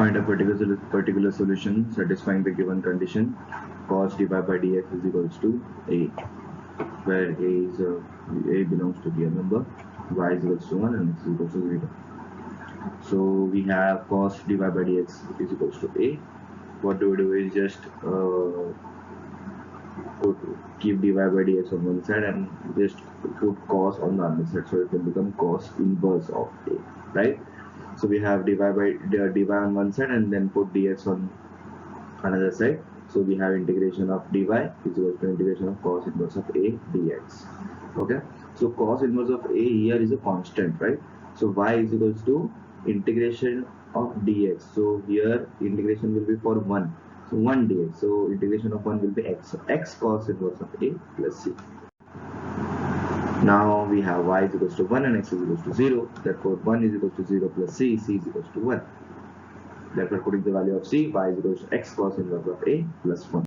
Find a particular solution satisfying the given condition. Cos divided by dx is equals to a, where a belongs to the number, y is equals to 1 and x is equals to 0. So we have cos divided by dx is equals to a. What do we do is just keep divided by dx on one side and just put cos on the other side, so it will become cos inverse of a, right? So we have divide on one side and then put dx on another side. So we have integration of dy is equal to integration of cos inverse of a dx. Okay, so cos inverse of a here is a constant, right? So y is equals to integration of dx. So here integration will be for 1. So 1 dx. So integration of 1 will be x. So x cos inverse of a plus c. Now we have y is equals to 1 and x is equals to 0. Therefore 1 is equals to 0 plus c is equals to 1. Therefore putting the value of c, y is equals to x cos inverse of a plus 1.